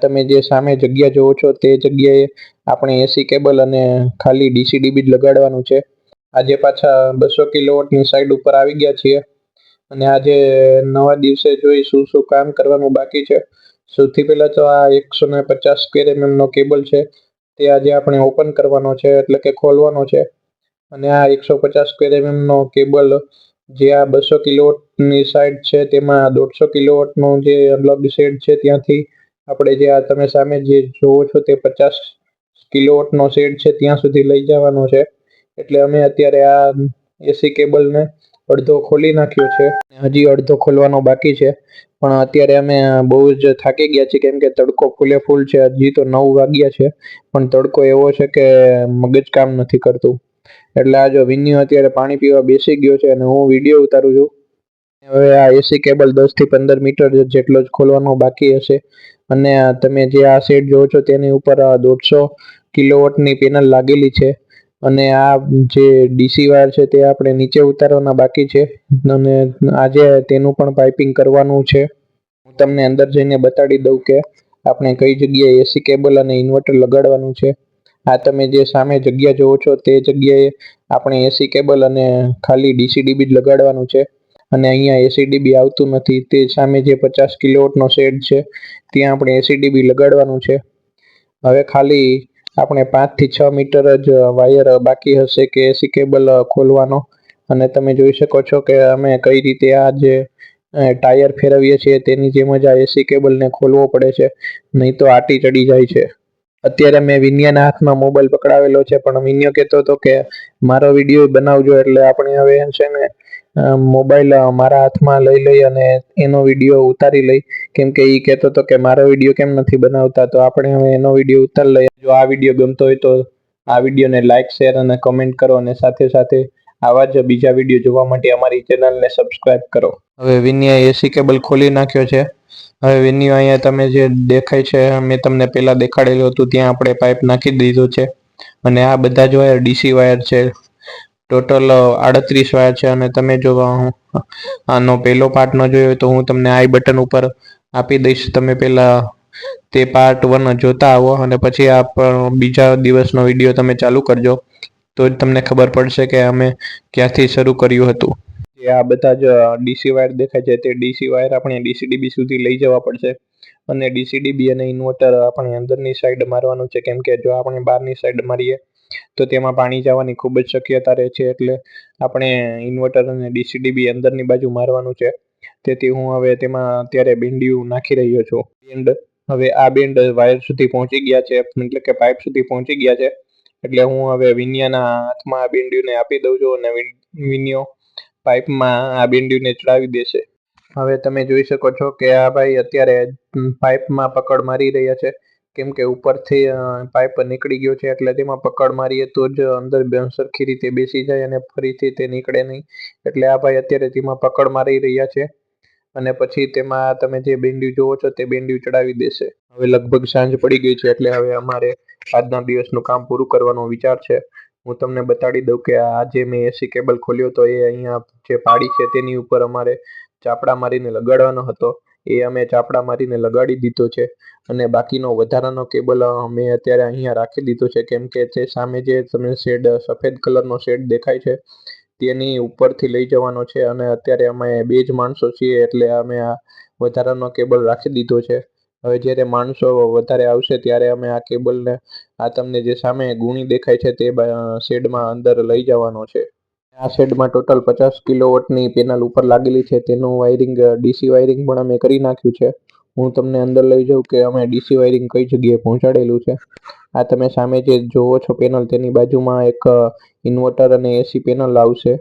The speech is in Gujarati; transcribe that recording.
તમે જે સામે જગ્યા જોવો છો તે જગ્યાએ આપણે એસી કેબલ અને ખાલી ડીસી ડીબી જ લગાડવાનું છે. આજે પાછા 200 કિલોવોટની સાઈડ ઉપર આવી ગયા છીએ અને આજે નવા દિવસે જોઈ શું કામ કરવાનું બાકી છે. સૌથી પહેલા તો આ 150 સ્ક્વેર નો કેબલ છે તે આજે આપણે ઓપન કરવાનો છે, એટલે કે ખોલવાનો છે. અને આ 150 સ્ક્વેર નો કેબલ જે આ 200 કિલોવોટની સાઈડ છે તેમાં 150 કિલોવોટનો જે અલગ શેડ છે ત્યાંથી આપણે જે આ તમે સામે જે જોવો છો તે 50 કિલોવોટનો શેડ છે ત્યાં સુધી લઈ જવાનો છે. એટલે અમે અત્યારે આ એસી કેબલને અડધો ખોલી નાખ્યો છે, હજી અડધો ખોલવાનો બાકી છે. પણ અત્યારે અમે બહુ જ થાકી ગયા છીએ, કેમ કે તડકો ફૂલ છે. હજી તો 9 વાગ્યા છે પણ તડકો એવો છે કે મગજ કામ નથી કરતું. એટલે આ જો વિન્યુ અત્યારે પાણી પીવા બેસી ગયો છે અને હું વિડીયો ઉતારું છું. હવે આ એસી કેબલ 10 થી 15 મીટર જેટલો જ ખોલવાનો બાકી હશે. અને તમે જે આ શેડ જોવો છો તેની ઉપર 150 કિલોવોટની પેનલ લાગેલી છે અને આ જે ડીસી વાયર છે તે આપણે નીચે ઉતારવાના બાકી છે અને આજે તેનું પણ પાઇપિંગ કરવાનું છે. હું તમને અંદર જઈને બતાડી દઉં કે આપણે કઈ જગ્યાએ એસી કેબલ અને ઇન્વર્ટર લગાડવાનું છે. આ તમે જે સામે જગ્યા જોવો છો તે જગ્યાએ આપણે એસી કેબલ અને ખાલી ડીસી ડીબી જ લગાડવાનું છે. અને અહીંયા એસી ડીબી આવતું નથી, તે સામે જે 50 કિલોવોટનો શેડ છે ત્યાં આપણે એસી ડીબી લગાડવાનું છે. હવે ખાલી આપણે 5 થી 6 મીટર જ વાયર બાકી હશે કે એસી કેબલ ખોલવાનો. અને તમે જોઈ શકો છો કે અમે કઈ રીતે આ જે ટાયર ફેરવીએ છીએ તેની જેમ જ આ એસી કેબલને ખોલવો પડે છે, નહીં તો આટી ચડી જાય છે. અત્યારે મેં વિન્યાના હાથમાં મોબાઈલ પકડાવેલો છે, પણ વિન્યો કહેતો હતો કે મારો વિડીયો બનાવજો. એટલે આપણે હવે છે ને મોબાઈલ મારા હાથમાં લઈ અને એનો વિડીયો ઉતારી લઈ, કેમ કે એ કહેતો હતો કે મારો વિડીયો કેમ નથી બનાવતા. તો આપણે હવે એનો વિડીયો ઉતારી લઈએ. જો આ વિડીયો ગમતો હોય તો આ વિડીયોને લાઇક, શેર અને કમેન્ટ કરો, અને સાથે સાથે આવા જ બીજા વિડીયો જોવા માટે અમારી ચેનલને સબસ્ક્રાઇબ કરો. હવે વિન્યાએ એસી કેબલ ખોલી નાખ્યો છે. હવે વિન્યુ અહીંયા તમે જે દેખાય છે, મેં તમને પહેલાં દેખાડેલું હતું ત્યાં આપણે પાઇપ નાખી દીધો છે. અને આ બધા જ વાયર ડીસી વાયર છે. ટોટલ 38 વાયર છે. અને તમે જો આનો પહેલો પાર્ટ ન જોયો તો હું તમને આઈ બટન ઉપર આપી દઈશ. તમે પહેલાં તે પાર્ટ 1 જોતા આવો અને પછી આ બીજા દિવસનો વિડીયો તમે ચાલુ કરજો, તો જ તમને ખબર પડશે કે અમે ક્યાંથી શરૂ કર્યું હતું. જે આ બધા જ ડીસી વાયર દેખાય છે તે ડીસી વાયર આપણે ડીસી ડીબી સુધી લઈ જવા પડશે. અને ડીસી ડીબી અને ઇન્વર્ટર આપણે અંદરની સાઈડ મારવાનું છે, કેમ કે જો આપણે બહારની સાઈડ મારીએ તો તેમાં પાણી જવાની ખૂબ જ શક્યતા રહે છે. એટલે આપણે ઇન્વર્ટર અને ડીસી ડીબી અંદરની બાજુ મારવાનું છે. તેથી હું હવે તેમાં અત્યારે બેન્ડિયું નાખી રહ્યો છું. હવે આ બેન્ડ વાયર સુધી પહોંચી ગયા છે, એટલે કે પાઇપ સુધી પહોંચી ગયા છે. એટલે હું હવે વિન્યાના હાથમાં આ બેન્ડિયુંને આપી દઉં છું અને વિન્યો પાઇપમાં આ બેન્ડિયુંને ચડાવી દેશે. હવે તમે જોઈ શકો છો કે આ ભાઈ અત્યારે પાઇપમાં પકડ મારી રહ્યા છે, કેમ કે ઉપરથી પાઇપ નીકળી ગયો છે. એટલે તેમાં પકડ મારીએ તો જ અંદર સરખી રીતે બેસી જાય અને ફરીથી તે નીકળે નહીં. એટલે આ ભાઈ અત્યારે તેમાં પકડ મારી રહ્યા છે અને પછી તેમાં તમે જે બેન્ડિયું જોવો છો તે બેન્ડિયું ચડાવી દેશે. હવે લગભગ સાંજ પડી ગઈ છે, એટલે હવે અમારે આજના દિવસનું કામ પૂરું કરવાનો વિચાર છે. હું તમને બતાડી દઉં કે આ જે મેં એસી કેબલ ખોલ્યો હતો એ અહીંયા જે પાડી છે તેની ઉપર અમારે ચાપડા મારીને લગાડવાનો હતો. એ અમે ચાપડા મારીને લગાડી દીધો છે. અને બાકીનો વધારાનો કેબલ મેં અત્યારે અહીંયા રાખી દીધો છે, કેમ કે તે સામે જે તમને શેડ સફેદ કલરનો શેડ દેખાય છે તેની ઉપરથી લઈ જવાનો છે. અને અત્યારે અમે 2 જ માણસો છીએ, એટલે અમે આ વધારાનો કેબલ રાખી દીધો છે. હવે જ્યારે માણસો વધારે આવશે ત્યારે અમે આ કેબલને આ તમને જે સામે ગુણી દેખાય છે તે શેડમાં અંદર લઈ જવાનો છે. આ શેડમાં ટોટલ 50 કિલોવોટની પેનલ ઉપર લાગેલી છે. તેનું વાયરિંગ ડીસી વાયરિંગ પણ અમે કરી નાખ્યું છે. હું તમને અંદર લઈ જાઉં કે અમે ડીસી વાયરિંગ કઈ જગ્યાએ પહોંચાડેલું છે. આ તમે સામે જે જોવો છો પેનલ, તેની બાજુમાં એક ઇન્વર્ટર અને એસી પેનલ આવશે.